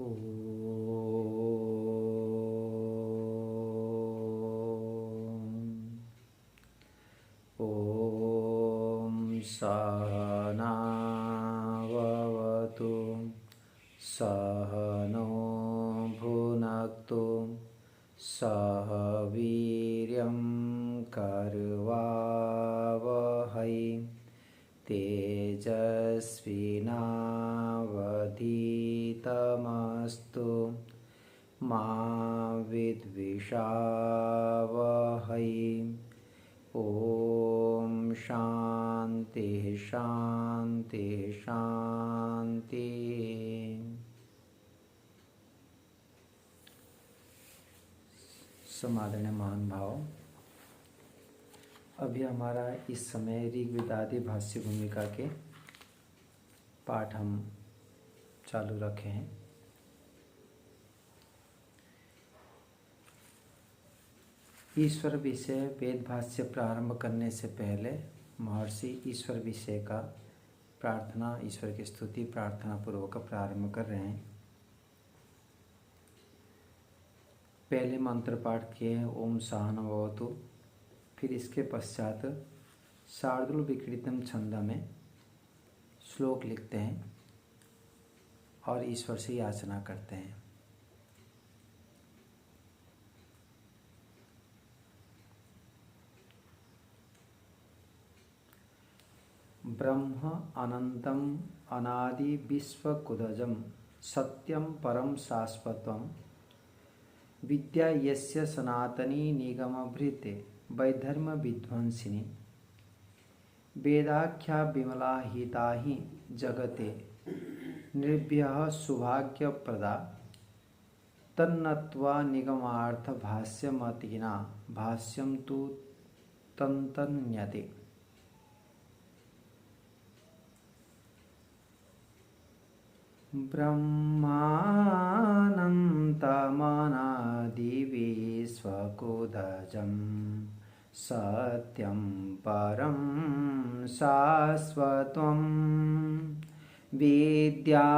ॐ सहनाववतु सहनो भुनक्तु सह वीर्यं करवावहै तेजस्विनावधीतमस्तु मा विद्विषावहै। ओम शांति शांति शांति। समादरणीय महान भाव, अभी हमारा इस समय ऋग्वेद आदि भाष्य भूमिका के पाठ हम चालू रखे हैं। ईश्वर विषय वेद भाष्य प्रारंभ करने से पहले महर्षि ईश्वर विषय का प्रार्थना, ईश्वर की स्तुति प्रार्थना पूर्वक प्रारंभ कर रहे हैं। पहले मंत्र पाठ किए हैं ओम सहनाववतु, फिर इसके पश्चात शार्दूल विकृतम छंद में श्लोक लिखते हैं और ईश्वर से याचना करते हैं। ब्रह्म अनंतम अनादि विश्वकुदजम सत्यम परम शाश्वतम विद्या यस्य सनातनी निगमभृते वैधर्म विध्वंसिनी वेदाख्या विमला हिता हि जगते निर्भयः सौभाग्यप्रदा तन्नत्वा निगमार्थ भाष्यमतिना भाष्यं तु तन्तन्यते। ब्रह्मानन्तमनादिविश्वकुदजं सत्यं परं शाश्वतं विद्या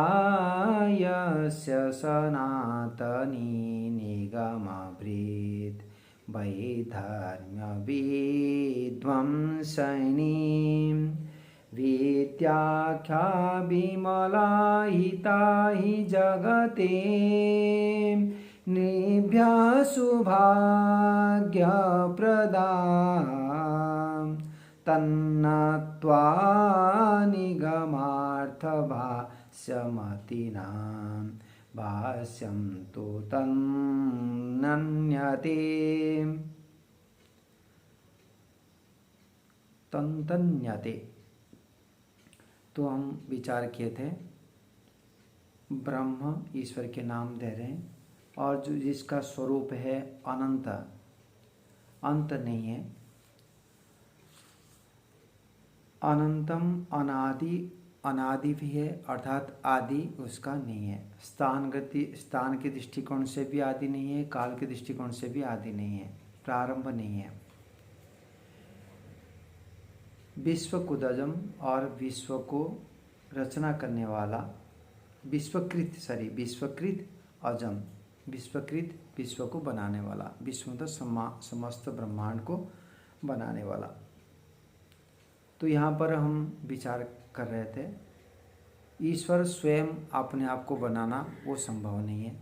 यस्य सनातनी निगमभृत् वैधर्म्यविध्वंसिनी विद्याख्या विमला हिता हि जगते निर्भया सौभाग्यप्रदा तन्नत्वा निगमार्थभाष्यमतिनां भाष्यं तु तन्नन्यते। तन्तन्यते तो हम विचार किए थे, ब्रह्म ईश्वर के नाम दे रहे हैं और जो जिसका स्वरूप है अनंत, अंत नहीं है। अनंतम अनादि, अनादि भी है अर्थात आदि उसका नहीं है। स्थान के दृष्टिकोण से भी आदि नहीं है, काल के दृष्टिकोण से भी आदि नहीं है, प्रारंभ नहीं है। विश्वकुदजम और विश्व को रचना करने वाला, विश्वकृत अजम, विश्वकृत विश्व को बनाने वाला, विश्व मतलब समस्त ब्रह्मांड को बनाने वाला। तो यहाँ पर हम विचार कर रहे थे, ईश्वर स्वयं अपने आप को बनाना वो संभव नहीं है,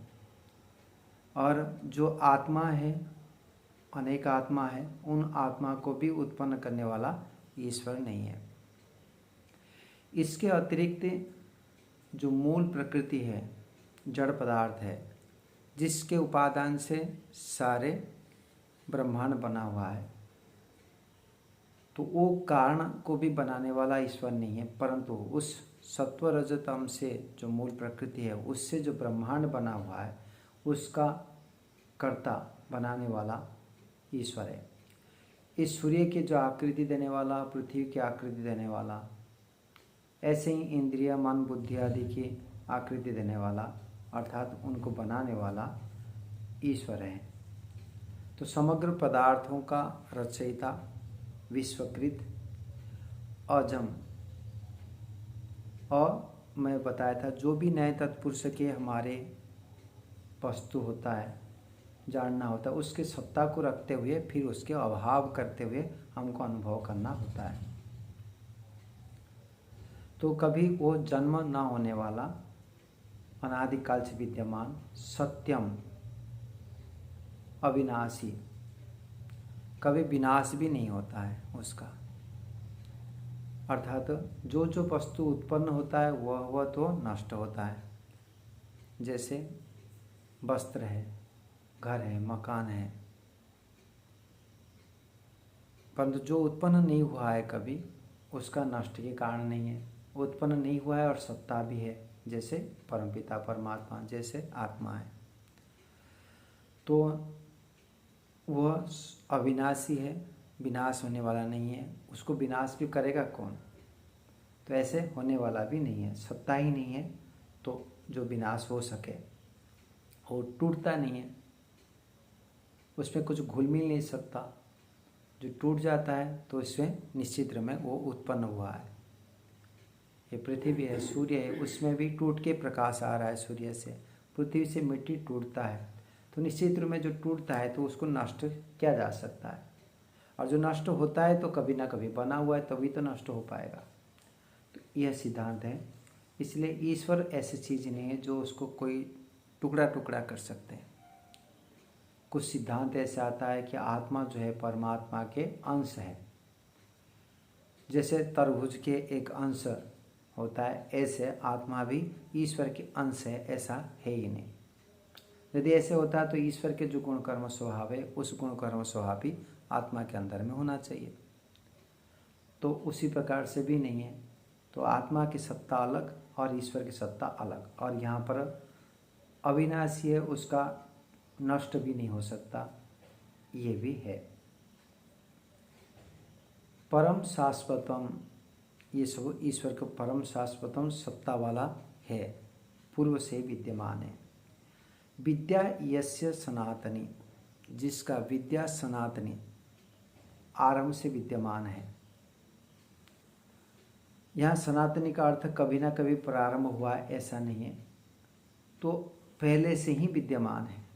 और जो आत्मा है, अनेक आत्मा है, उन आत्मा को भी उत्पन्न करने वाला ईश्वर नहीं है। इसके अतिरिक्त जो मूल प्रकृति है, जड़ पदार्थ है, जिसके उपादान से सारे ब्रह्मांड बना हुआ है, तो वो कारण को भी बनाने वाला ईश्वर नहीं है, परंतु उस सत्व रजतम से जो मूल प्रकृति है, उससे जो ब्रह्मांड बना हुआ है, उसका कर्ता बनाने वाला ईश्वर है। इस सूर्य की जो आकृति देने वाला, पृथ्वी की आकृति देने वाला, ऐसे ही इंद्रिय मन बुद्धि आदि की आकृति देने वाला अर्थात उनको बनाने वाला ईश्वर है। तो समग्र पदार्थों का रचयिता, विश्वकृत, अजम, और मैं बताया था जो भी नए तत्पुरुष के हमारे वस्तु होता है, जानना होता है, उसके सत्ता को रखते हुए फिर उसके अभाव करते हुए हमको अनुभव करना होता है। तो कभी वो जन्म न होने वाला, अनादिकाल से विद्यमान, सत्यम, अविनाशी, कभी विनाश भी नहीं होता है उसका। अर्थात जो जो वस्तु उत्पन्न होता है वह तो नष्ट होता है। जैसे वस्त्र है, घर है, मकान है, परंतु जो उत्पन्न नहीं हुआ है कभी, उसका नष्ट के कारण नहीं है। उत्पन्न नहीं हुआ है और सत्ता भी है, जैसे परमपिता परमात्मा, जैसे आत्मा है, तो वह अविनाशी है, विनाश होने वाला नहीं है। उसको विनाश भी करेगा कौन? तो ऐसे होने वाला भी नहीं है, सत्ता ही नहीं है तो जो विनाश हो सके। और टूटता नहीं है, उसमें कुछ घुल मिल नहीं सकता। जो टूट जाता है तो इसमें निश्चित में वो उत्पन्न हुआ है। ये पृथ्वी है, सूर्य है, उसमें भी टूट के प्रकाश आ रहा है सूर्य से। पृथ्वी से मिट्टी टूटता है तो निश्चित रूप में जो टूटता है तो उसको नष्ट किया जा सकता है, और जो नष्ट होता है तो कभी ना कभी बना हुआ है, तभी तो नष्ट हो पाएगा। तो यह सिद्धांत है। इसलिए ईश्वर ऐसी चीज़ नहीं है जो उसको कोई टुकड़ा टुकड़ा कर सकते हैं। कुछ सिद्धांत ऐसे आता है कि आत्मा जो है परमात्मा के अंश है। जैसे तरबूज के एक अंश होता है, ऐसे आत्मा भी ईश्वर के अंश है, ऐसा है ही नहीं। यदि ऐसे होता तो ईश्वर के जो गुण कर्म स्वभाव है, उस गुण कर्म स्वभाव भी आत्मा के अंदर में होना चाहिए। तो उसी प्रकार से भी नहीं है। तो आत्मा की सत्ता अलग और ईश्वर की सत्ता अलग, और यहाँ पर अविनाशी है, उसका नष्ट भी नहीं हो सकता, ये भी है। परम शाश्वतम, ये सब ईश्वर का परम शाश्वतम सत्ता वाला है, पूर्व से विद्यमान है। विद्या यस्य सनातनी, जिसका विद्या सनातनी आरंभ से विद्यमान है। यहाँ सनातनी का अर्थ कभी ना कभी प्रारंभ हुआ है ऐसा नहीं है, तो पहले से ही विद्यमान है।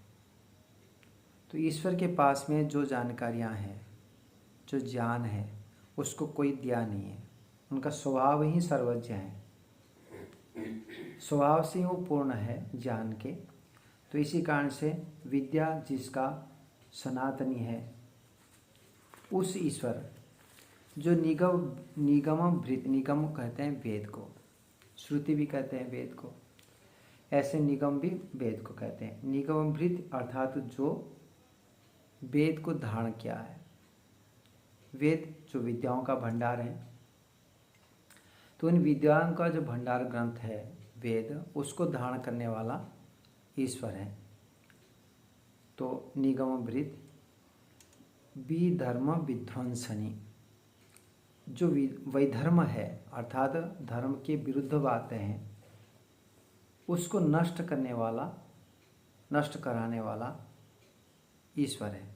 तो ईश्वर के पास में जो जानकारियाँ हैं, जो ज्ञान है, उसको कोई दिया नहीं है। उनका स्वभाव ही सर्वज्ञ है, स्वभाव से ही वो पूर्ण है ज्ञान के। तो इसी कारण से विद्या जिसका सनातनी है, उस ईश्वर जो निगम कहते हैं वेद को, श्रुति भी कहते हैं वेद को, ऐसे निगम भी वेद को कहते हैं। निगमभृत अर्थात जो वेद को धारण किया है। वेद जो विद्याओं का भंडार है, तो इन विद्याओं का जो भंडार ग्रंथ है वेद, उसको धारण करने वाला ईश्वर है। तो निगमभृत विधर्म विध्वंसनी, जो वैधर्म है अर्थात धर्म के विरुद्ध बातें हैं, उसको नष्ट करने वाला, नष्ट कराने वाला ईश्वर है।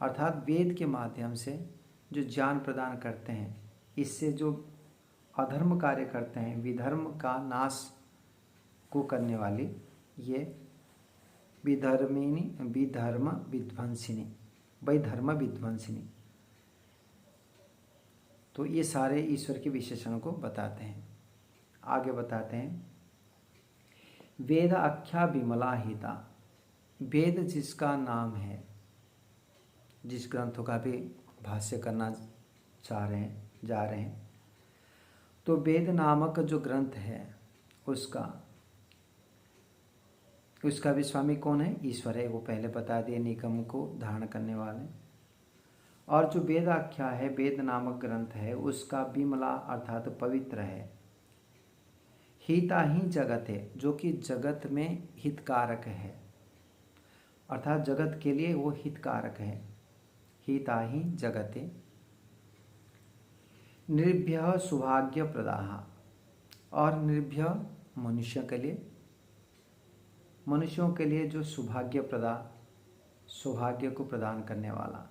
अर्थात वेद के माध्यम से जो ज्ञान प्रदान करते हैं, इससे जो अधर्म कार्य करते हैं, विधर्म का नाश को करने वाली ये विधर्म विध्वंसिनी, तो ये सारे ईश्वर के विशेषण को बताते हैं। आगे बताते हैं, वेद आख्या विमला हिता, वेद जिसका नाम है, जिस ग्रंथों का भी भाष्य करना जा रहे हैं, तो वेद नामक जो ग्रंथ है उसका भी स्वामी कौन है? ईश्वर है। वो पहले बता दिए, निगम को धारण करने वाले। और जो वेद आख्या है, वेद नामक ग्रंथ है, उसका विमला अर्थात पवित्र है। हिता ही जगत है, जो कि जगत में हितकारक है, अर्थात जगत के लिए वो हितकारक है। हिता ही जगते। निर्भय सौभाग्य प्रदाह, और निर्भय मनुष्यों के लिए जो सौभाग्य को प्रदान करने वाला,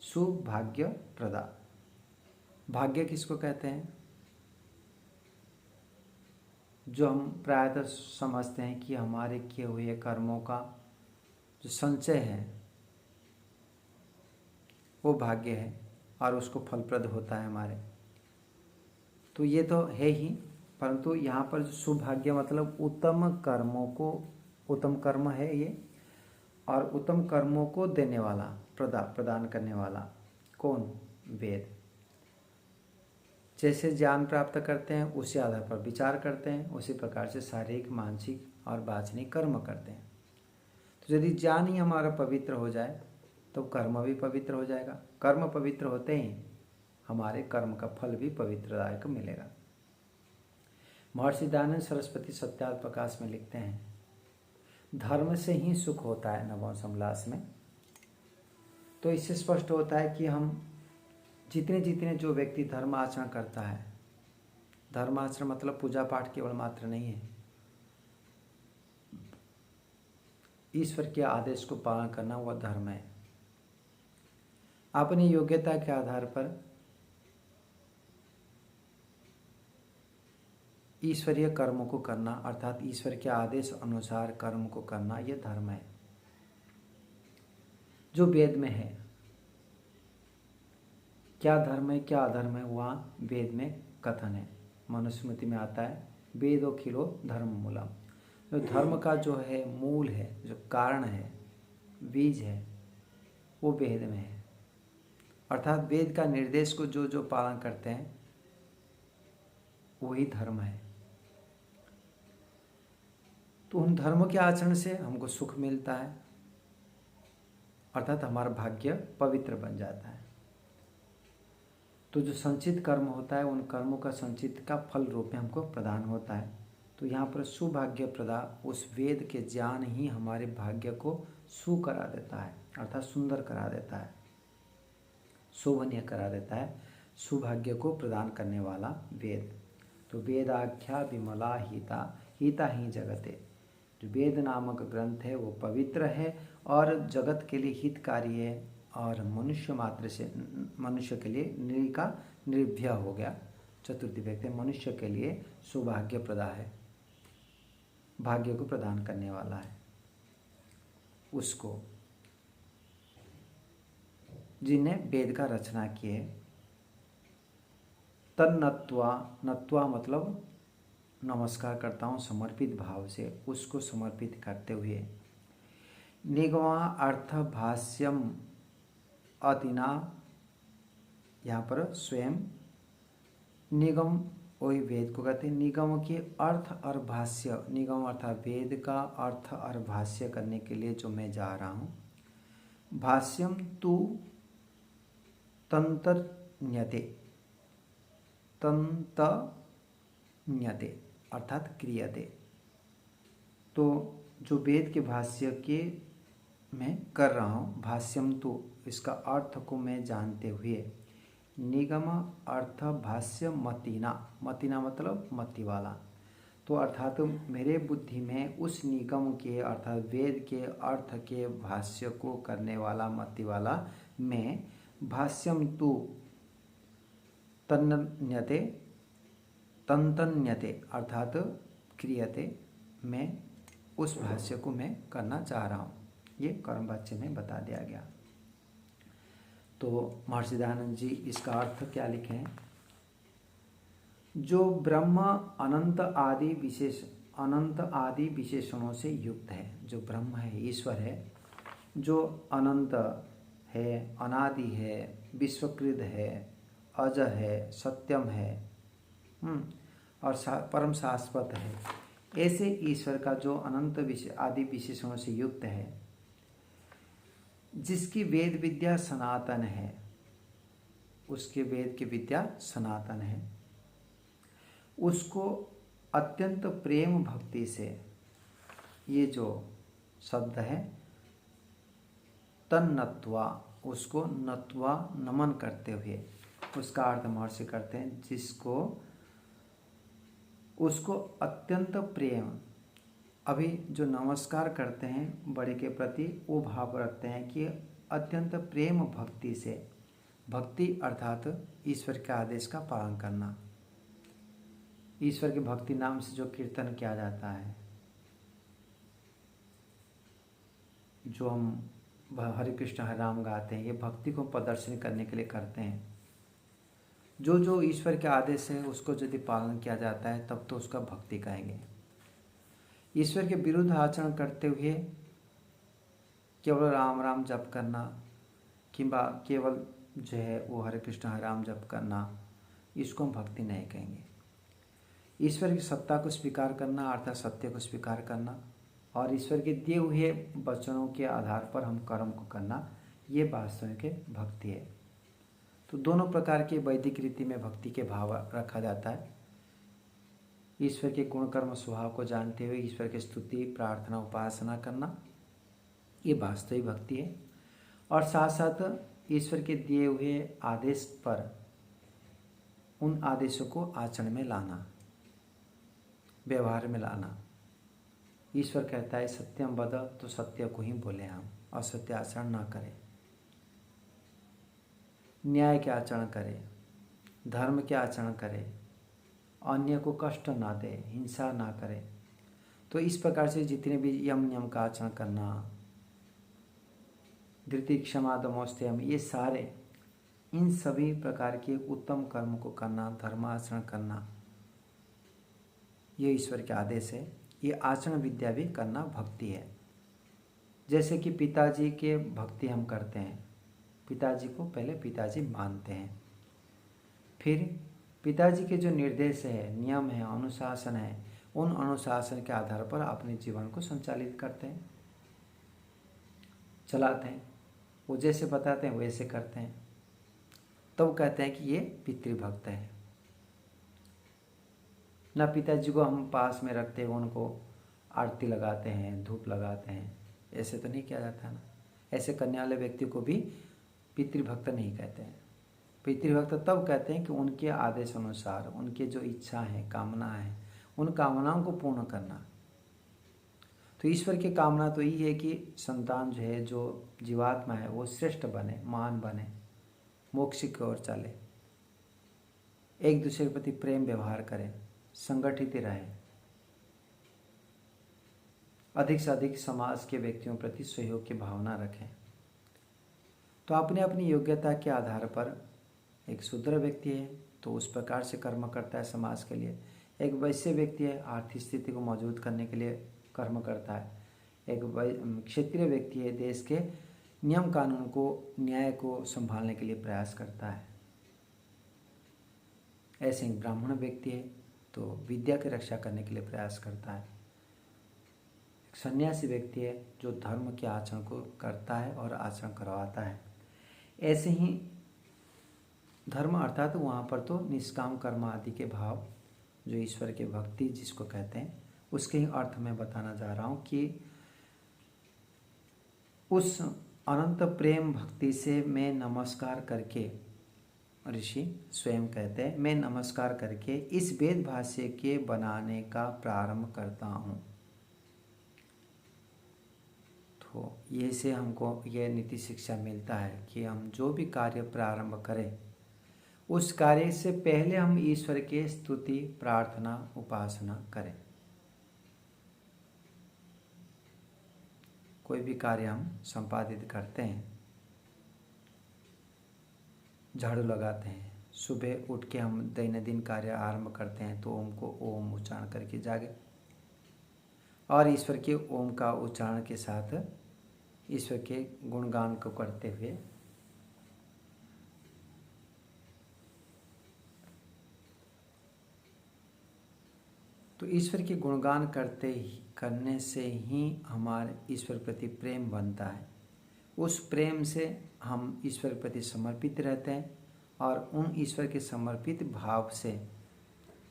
सौभाग्य प्रदा। भाग्य किसको कहते हैं? जो हम प्रायतः समझते हैं कि हमारे किए हुए कर्मों का जो संचय है वो भाग्य है और उसको फलप्रद होता है हमारे, तो ये तो है ही। परंतु यहाँ पर जो सुभाग्य मतलब उत्तम कर्मों को, उत्तम कर्म है ये, और उत्तम कर्मों को देने वाला, प्रदान करने वाला कौन? वेद। जैसे ज्ञान प्राप्त करते हैं उसी आधार पर विचार करते हैं, उसी प्रकार से शारीरिक, मानसिक और वाचनिक कर्म करते हैं। तो यदि ज्ञान ही हमारा पवित्र हो जाए तो कर्म भी पवित्र हो जाएगा। कर्म पवित्र होते ही हमारे कर्म का फल भी पवित्रदायक मिलेगा। महर्षि दयानंद सरस्वती सत्यार्थ प्रकाश में लिखते हैं, धर्म से ही सुख होता है, नवम समलास में। तो इससे स्पष्ट होता है कि हम जितने जितने जो व्यक्ति धर्म आचरण करता है, धर्माचरण मतलब पूजा पाठ केवल मात्र नहीं है, ईश्वर के आदेश को पालन करना वह धर्म है। अपनी योग्यता के आधार पर ईश्वरीय कर्मों को करना, अर्थात ईश्वर के आदेश अनुसार कर्म को करना, यह धर्म है जो वेद में है। क्या धर्म है क्या अधर्म है वहाँ वेद में कथन है। मनुस्मृति में आता है, वेदो खिलो धर्म मूलम। जो धर्म का जो है मूल है, जो कारण है, बीज है, वो वेद में है। अर्थात वेद का निर्देश को जो जो पालन करते हैं वही धर्म है। तो उन धर्मों के आचरण से हमको सुख मिलता है, अर्थात हमारा भाग्य पवित्र बन जाता है। तो जो संचित कर्म होता है उन कर्मों का संचित का फल रूप में हमको प्रदान होता है। तो यहाँ पर सुभाग्य प्रदा, उस वेद के ज्ञान ही हमारे भाग्य को सु करा देता है, अर्थात सुंदर करा देता है, शोभनीय करा देता है, सुभाग्य को प्रदान करने वाला वेद। तो वेदाख्या विमला हिता, हिता ही जगते। जो वेद नामक ग्रंथ है वो पवित्र है और जगत के लिए हितकारी है, और मनुष्य मात्र से, मनुष्य के लिए नृ का निर्भय हो गया, चतुर्थी व्यक्ति, मनुष्य के लिए सौभाग्य प्रदा है, भाग्य को प्रदान करने वाला है उसको, जिन्हें वेद का रचना किए। तन्नत्वा, नत्वा मतलब नमस्कार करता हूँ समर्पित भाव से, उसको समर्पित करते हुए। निगमा अर्थ भाष्यम अतिना, यहाँ पर स्वयं निगम वही वेद को कहते हैं। निगम के अर्थ और भाष्य, निगम अर्थात वेद का अर्थ और भाष्य करने के लिए जो मैं जा रहा हूँ। भाष्यम तु तंतन्यते, तंतन्यते अर्थात क्रियते। तो जो वेद के भाष्य के मैं कर रहा हूँ, भाष्यम तो इसका अर्थ को मैं जानते हुए, निगम अर्थ भाष्य मतिना, मतिना मतलब मति वाला। तो अर्थात मेरे बुद्धि में उस निगम के अर्थात वेद के अर्थ के भाष्य को करने वाला मति वाला मैं, भाष्यम तु तन्यते, तंतन्यते अर्थात क्रियते, मैं उस भाष्य को मैं करना चाह रहा हूँ। ये कर्म वाच्य में बता दिया गया। तो महर्षि दयानंद जी इसका अर्थ क्या लिखे हैं? जो ब्रह्म अनंत आदि विशेष, अनंत आदि विशेषणों से युक्त है, जो ब्रह्म है, ईश्वर है, जो अनंत है, अनादि है, विश्वकृत है, अज है, सत्यम है, और परम शाश्वत है, ऐसे ईश्वर का जो अनंत आदि विशेषणों से युक्त है, जिसकी वेद विद्या सनातन है, उसके वेद की विद्या सनातन है, उसको अत्यंत प्रेम भक्ति से, ये जो शब्द है तन्नत्वा, उसको नत्वा नमन करते हुए, उसका अर्थ महर्षि करते हैं जिसको, उसको अत्यंत प्रेम, अभी जो नमस्कार करते हैं बड़े के प्रति वो भाव रखते हैं कि अत्यंत प्रेम भक्ति से, भक्ति अर्थात ईश्वर के आदेश का पालन करना, ईश्वर के भक्ति नाम से जो कीर्तन किया जाता है, जो हम हरे कृष्ण हरे राम गाते हैं, ये भक्ति को प्रदर्शन करने के लिए करते हैं। जो जो ईश्वर के आदेश है उसको यदि पालन किया जाता है तब तो उसका भक्ति कहेंगे। ईश्वर के विरुद्ध आचरण करते हुए केवल राम राम जप करना किंबा केवल जो है वो हरे कृष्ण हरे राम जप करना, इसको हम भक्ति नहीं कहेंगे। ईश्वर की सत्ता को स्वीकार करना अर्थात सत्य को स्वीकार करना और ईश्वर के दिए हुए वचनों के आधार पर हम कर्म को करना, ये वास्तविक भक्ति है। तो दोनों प्रकार के वैदिक रीति में भक्ति के भाव रखा जाता है। ईश्वर के गुण कर्म स्वभाव को जानते हुए ईश्वर की स्तुति प्रार्थना उपासना करना, ये वास्तविक भक्ति है। और साथ साथ ईश्वर के दिए हुए आदेश पर उन आदेशों को आचरण में लाना, व्यवहार में लाना। ईश्वर कहता है सत्यम वद, तो सत्य को ही बोले हम, असत्य आचरण ना करें, न्याय के आचरण करें, धर्म के आचरण करें, अन्य को कष्ट ना दे, हिंसा ना करें। तो इस प्रकार से जितने भी यम नियम का आचरण करना, धृति क्षमा दमोस्तयम, ये सारे इन सभी प्रकार के उत्तम कर्म को करना, धर्माचरण करना, ये ईश्वर के आदेश है। ये आचरण विद्या भी करना भक्ति है। जैसे कि पिताजी के भक्ति हम करते हैं, पिताजी को पहले पिताजी मानते हैं, फिर पिताजी के जो निर्देश है, नियम है, अनुशासन है, उन अनुशासन के आधार पर अपने जीवन को संचालित करते हैं, चलाते हैं। वो जैसे बताते हैं वैसे करते हैं, तब कहते हैं कि ये पितृभक्त है। ना पिताजी को हम पास में रखते हैं, उनको आरती लगाते हैं, धूप लगाते हैं, ऐसे तो नहीं किया जाता है ना। ऐसे करने वाले व्यक्ति को भी पितृभक्त नहीं कहते हैं। पितृभक्त तब कहते हैं कि उनके आदेश अनुसार उनके जो इच्छा है, कामना है, उन कामनाओं को पूर्ण करना। तो ईश्वर की कामना तो यही है कि संतान जो है, जो जीवात्मा है, वो श्रेष्ठ बने, महान बने, मोक्ष की ओर चले, एक दूसरे के प्रति प्रेम व्यवहार करें, संगठित रहे, अधिक से अधिक समाज के व्यक्तियों प्रति सहयोग की भावना रखें। तो अपने अपनी योग्यता के आधार पर एक शूद्र व्यक्ति है तो उस प्रकार से कर्म करता है समाज के लिए, एक वैश्य व्यक्ति है आर्थिक स्थिति को मजबूत करने के लिए कर्म करता है, एक क्षेत्रीय व्यक्ति है देश के नियम कानून को, न्याय को संभालने के लिए प्रयास करता है, ऐसे ही ब्राह्मण व्यक्ति है तो विद्या की रक्षा करने के लिए प्रयास करता है, एक सन्यासी व्यक्ति है जो धर्म के आचरण को करता है और आचरण करवाता है। ऐसे ही धर्म अर्थात वहाँ पर तो निष्काम कर्म आदि के भाव, जो ईश्वर के भक्ति जिसको कहते हैं, उसके ही अर्थ में बताना जा रहा हूँ कि उस अनंत प्रेम भक्ति से मैं नमस्कार करके, ऋषि स्वयं कहते हैं, मैं नमस्कार करके इस वेद भाष्य के बनाने का प्रारंभ करता हूँ। तो ये से हमको यह नीति शिक्षा मिलता है कि हम जो भी कार्य प्रारंभ करें उस कार्य से पहले हम ईश्वर के स्तुति प्रार्थना उपासना करें। कोई भी कार्य हम संपादित करते हैं, झाड़ू लगाते हैं, सुबह उठ के हम दैनंदिन कार्य आरंभ करते हैं तो ओम को ओम उच्चारण करके जागे और ईश्वर के ओम का उच्चारण के साथ ईश्वर के गुणगान को करते हुए तो ईश्वर के गुणगान करने से ही हमारे ईश्वर प्रति प्रेम बनता है। उस प्रेम से हम ईश्वर प्रति समर्पित रहते हैं और उन ईश्वर के समर्पित भाव से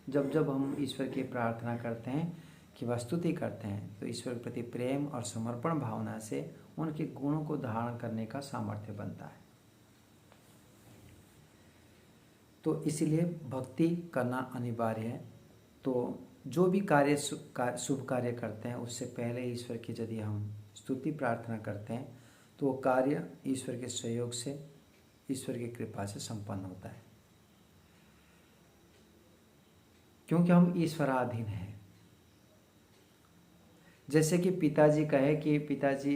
जब जब हम ईश्वर की प्रार्थना करते हैं कि स्तुति करते हैं तो ईश्वर प्रति प्रेम और समर्पण भावना से उनके गुणों को धारण करने का सामर्थ्य बनता है। तो इसीलिए भक्ति करना अनिवार्य है। तो जो भी कार्य शुभ कार्य करते हैं उससे पहले ईश्वर की यदि हम स्तुति प्रार्थना करते हैं तो वो कार्य ईश्वर के सहयोग से, ईश्वर की कृपा से संपन्न होता है। क्योंकि हम ईश्वराधीन हैं। जैसे कि पिताजी कहे कि पिताजी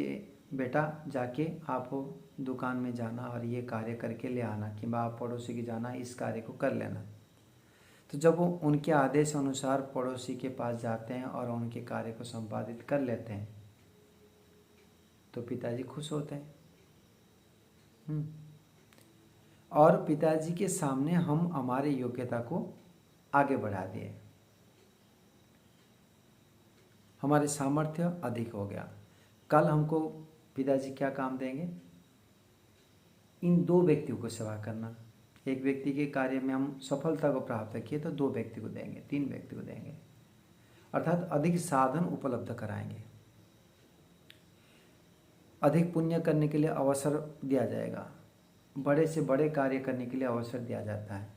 बेटा जाके आप दुकान में जाना और ये कार्य करके ले आना, कि आप पड़ोसी की जाना इस कार्य को कर लेना। तो जब वो उनके आदेश अनुसार पड़ोसी के पास जाते हैं और उनके कार्य को संपादित कर लेते हैं तो पिताजी खुश होते हैं। और पिताजी के सामने हम हमारे योग्यता को आगे बढ़ा दिए, हमारे सामर्थ्य अधिक हो गया। कल हमको पिताजी क्या काम देंगे? इन 2 व्यक्तियों को सेवा करना। एक व्यक्ति के कार्य में हम सफलता को प्राप्त किए तो 2 व्यक्ति को देंगे, 3 व्यक्ति को देंगे, अर्थात अधिक साधन उपलब्ध कराएंगे, अधिक पुण्य करने के लिए अवसर दिया जाएगा, बड़े से बड़े कार्य करने के लिए अवसर दिया जाता है।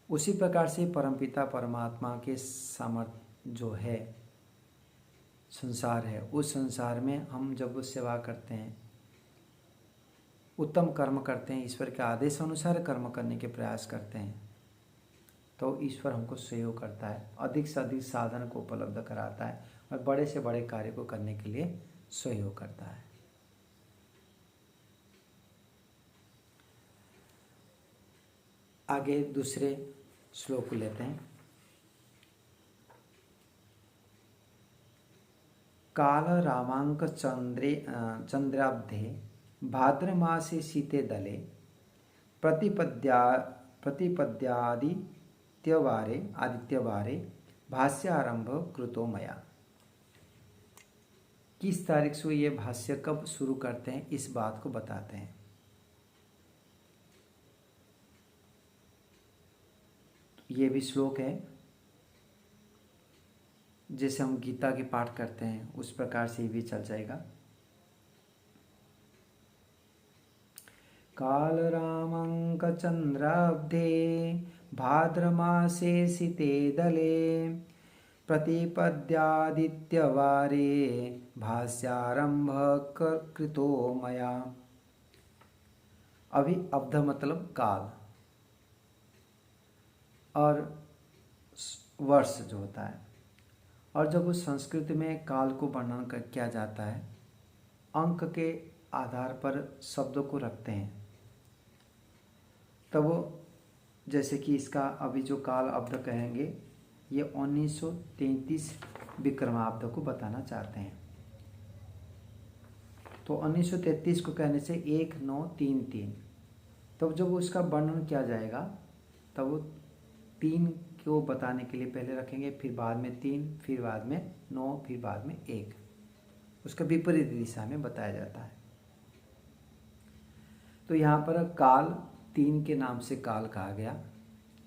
उसी प्रकार से परमपिता परमात्मा के सामर्थ्य जो है, संसार है, उस संसार में हम जब सेवा करते हैं, उत्तम कर्म करते हैं, ईश्वर के आदेश अनुसार कर्म करने के प्रयास करते हैं तो ईश्वर हमको सहयोग करता है, अधिक से अधिक साधन को उपलब्ध कराता है और बड़े से बड़े कार्य को करने के लिए सहयोग करता है। आगे दूसरे श्लोक लेते हैं। काल रामांक चंद्राब्धे भाद्रमासे शीते दले आदित्यवारे भाष्य आरंभ कृतो मया। किस तारीख से ये भाष्य कब शुरू करते हैं इस बात को बताते हैं। ये भी श्लोक है, जैसे हम गीता के पाठ करते हैं उस प्रकार से भी चल जाएगा। काल रामंक चंद्राब्धे भाद्रमासे शीते दले प्रतिपद्यादित्यवारे भाष्यारंभ कृतो मया। अभी अब्ध मतलब काल और वर्ष जो होता है, और जब उस संस्कृत में काल को वर्णन किया जाता है अंक के आधार पर शब्दों को रखते हैं, तब वो जैसे कि इसका अभी जो काल अब्द कहेंगे ये 1933 विक्रमाब्द को बताना चाहते हैं। तो 1933 को कहने से 1933, तब जब उसका वर्णन किया जाएगा तब वो 3 को बताने के लिए पहले रखेंगे, फिर बाद में 3, फिर बाद में 9, फिर बाद में 1, उसका विपरीत दिशा में बताया जाता है। तो यहाँ पर काल 3 के नाम से काल कहा गया।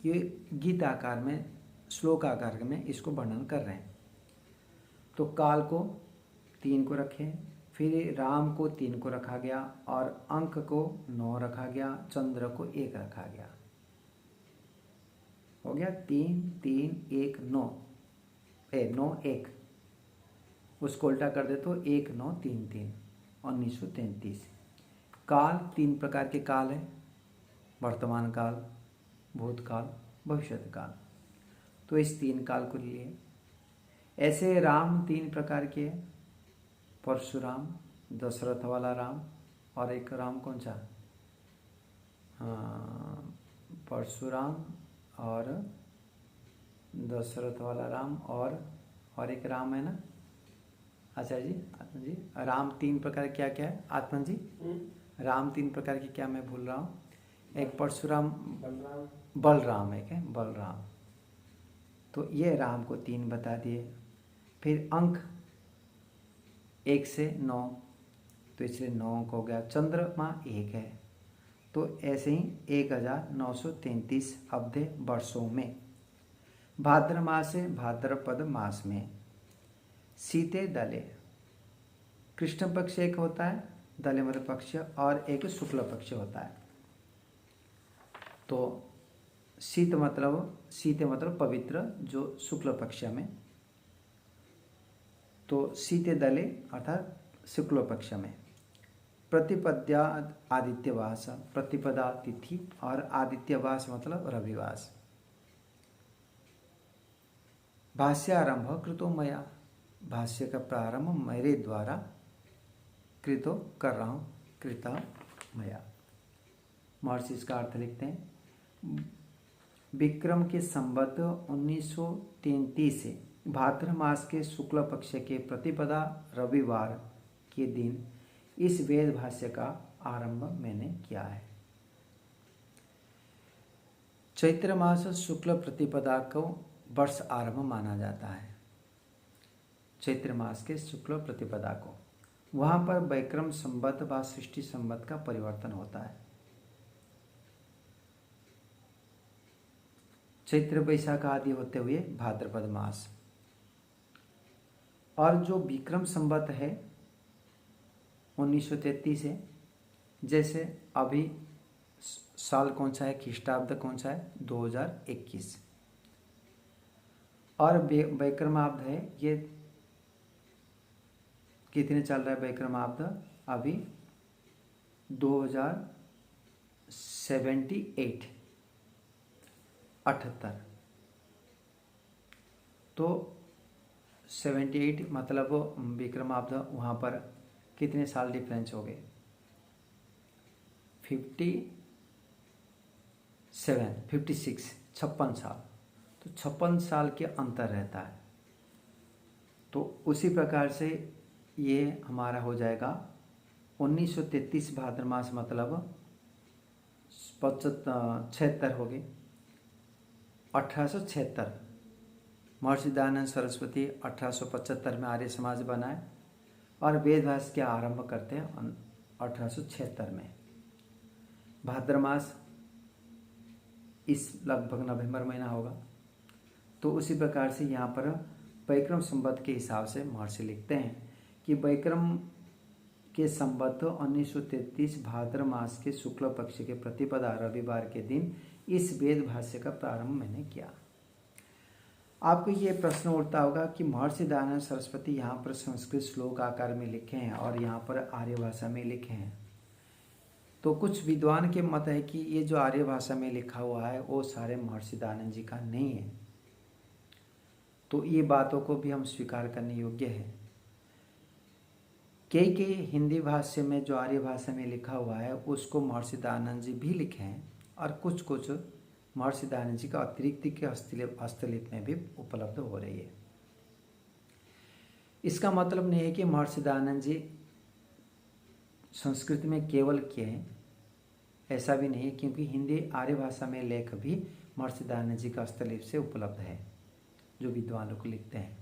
ये गीत आकार में, श्लोक आकार में इसको वर्णन कर रहे हैं। तो काल को 3 को रखें, फिर राम को 3 को रखा गया और अंक को 9 रखा गया, चंद्र को 1 रखा गया। हो गया 3 3 1 9 9 1, उसको उल्टा कर दे तो 1 9 3 3 1933। काल 3 प्रकार के काल है, वर्तमान काल, भूतकाल, भविष्यत काल। तो इस 3 काल को लिए। ऐसे राम 3 प्रकार के, परशुराम, दशरथ वाला राम, और एक राम कौन सा, परशुराम और दशरथ वाला राम, और एक राम है ना आचार्य जी, आत्मा जी। राम 3 प्रकार क्या क्या है आत्मा जी? राम 3 प्रकार के क्या, मैं भूल रहा हूँ। एक परशुराम, बलराम एक है, बलराम। तो ये राम को 3 बता दिए। फिर अंक 1 से 9, तो इसलिए 9 अंक हो गया। चंद्रमा 1 है, तो ऐसे ही 1933 अब्धे वर्षों में, भाद्र मास से भाद्रपद मास में, शीते दले, कृष्ण पक्ष एक होता है, दले मतलब पक्ष, और एक शुक्ल पक्ष होता है। तो शीते मतलब पवित्र, जो शुक्ल पक्ष में, तो शीते दले अर्थात शुक्ल पक्ष में, प्रतिपद्या आदित्यवास, प्रतिपदा तिथि, और आदित्यवास मतलब रविवास। भाष्य आरंभ कृतो मया, भाष्य का प्रारंभ मेरे द्वारा कृतो कर रहा हूँ, कृता मया। महर्षि इसका अर्थ लिखते हैं, विक्रम के संवत 1933 से भाद्र मास के शुक्ल पक्ष के प्रतिपदा रविवार के दिन इस वेद भाष्य का आरंभ मैंने किया है। चैत्र मास शुक्ल प्रतिपदा को वर्ष आरंभ माना जाता है। चैत्र मास के शुक्ल प्रतिपदा को वहाँ पर वैक्रम संवत व सृष्टि संवत का परिवर्तन होता है। चैत्र वैशाख आदि होते हुए भाद्रपद मास, और जो विक्रम संवत है 1933 है, जैसे अभी साल कौन सा है, ख्रीष्टाब्द कौन सा है, 2021, और वैक्रमाब्द है ये कितने चल रहा है वैक्रमाब्द, अभी 2078 78। तो 78 मतलब विक्रमाब्द वहाँ पर कितने साल डिफरेंस हो गए, 56 साल। तो 56 साल के अंतर रहता है। तो उसी प्रकार से ये हमारा हो जाएगा 1933 भाद्र मास, मतलब 76 हो गए। 1876 महर्षि दयानंद सरस्वती 1875 में आर्य समाज बनाए और वेद भाष्य के आरंभ करते हैं 1876 में। भाद्र मास इस लगभग नवंबर महीना होगा। तो उसी प्रकार से यहाँ पर वैक्रम संवत के हिसाब से महर्षि लिखते हैं कि वैक्रम के संवत 1933 भाद्र मास के शुक्ल पक्ष के प्रतिपदा रविवार के दिन इस वेद भाष्य का प्रारंभ मैंने किया। आपको ये प्रश्न उठता होगा कि महर्षि दयानंद सरस्वती यहाँ पर संस्कृत श्लोक आकार में लिखे हैं और यहाँ पर आर्य भाषा में लिखे हैं। तो कुछ विद्वान के मत है कि ये जो आर्य भाषा में लिखा हुआ है वो सारे महर्षि दयानंद जी का नहीं है। तो ये बातों को भी हम स्वीकार करने योग्य है। कई हिंदी भाष्य में जो आर्य भाषा में लिखा हुआ है उसको महर्षि दयानंद जी भी लिखे हैं, और कुछ महर्षि दयानंद जी का अतिरिक्त के हस्तलिपि में भी उपलब्ध हो रही है। इसका मतलब नहीं है कि महर्षि दयानंद जी संस्कृत में केवल किए हैं, ऐसा भी नहीं है, क्योंकि हिंदी आर्य भाषा में लेख भी महर्षि दयानंद जी का हस्तलिपि से उपलब्ध है जो विद्वान लोग लिखते हैं।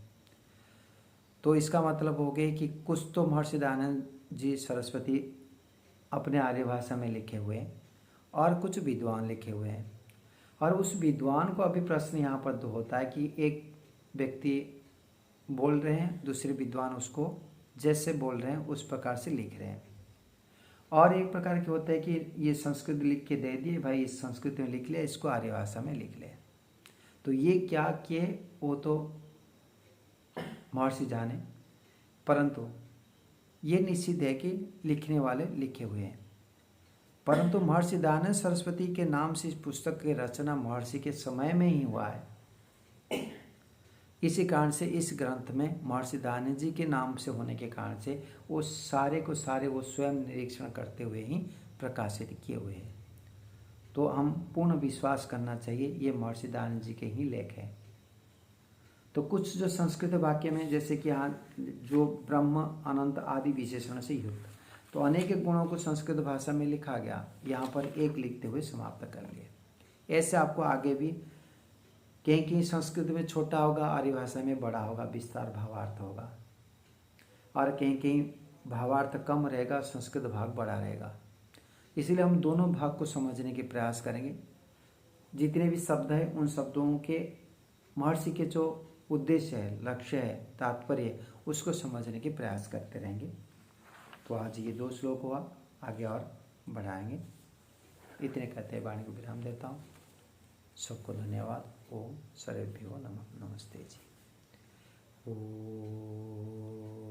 तो इसका मतलब हो गया कि कुछ तो महर्षि दयानंद जी सरस्वती अपने आर्य भाषा में लिखे हुए हैं और कुछ विद्वान लिखे हुए हैं। और उस विद्वान को अभी प्रश्न यहाँ पर तो होता है कि एक व्यक्ति बोल रहे हैं, दूसरे विद्वान उसको जैसे बोल रहे हैं उस प्रकार से लिख रहे हैं। और एक प्रकार के होता है कि ये संस्कृत लिख के दे दिए, भाई इस संस्कृत में लिख लिया, इसको आर्य भाषा में लिख ले। तो ये क्या किए वो तो महर्षि जाने, परंतु ये निश्चित है कि लिखने वाले लिखे हुए हैं। परंतु महर्षि दयानंद सरस्वती के नाम से इस पुस्तक की रचना महर्षि के समय में ही हुआ है। इसी कारण से इस ग्रंथ में महर्षि दयानंद जी के नाम से होने के कारण से वो सारे को सारे वो स्वयं निरीक्षण करते हुए ही प्रकाशित किए हुए हैं। तो हम पूर्ण विश्वास करना चाहिए ये महर्षि दयानंद जी के ही लेख है। तो कुछ जो संस्कृत वाक्य में जैसे कि यहाँ जो ब्रह्म अनंत आदि विशेषण से युक्त, तो अनेक गुणों को संस्कृत भाषा में लिखा गया, यहाँ पर एक लिखते हुए समाप्त कर लिए। ऐसे आपको आगे भी कहीं कहीं संस्कृत में छोटा होगा, आर्य भाषा में बड़ा होगा, विस्तार भावार्थ होगा, और कहीं कहीं भावार्थ कम रहेगा, संस्कृत भाग बड़ा रहेगा। इसलिए हम दोनों भाग को समझने के प्रयास करेंगे। जितने भी शब्द हैं उन शब्दों के महर्षि के जो उद्देश्य है, लक्ष्य है, तात्पर्य, उसको समझने के प्रयास करते रहेंगे। तो आज ये 2 श्लोक हुआ, आगे और बढ़ाएंगे। इतने कहते वाणी को विराम देता हूँ। सबको धन्यवाद। ओम सर्वेभ्यो नमः। नमस्ते जी। ओम।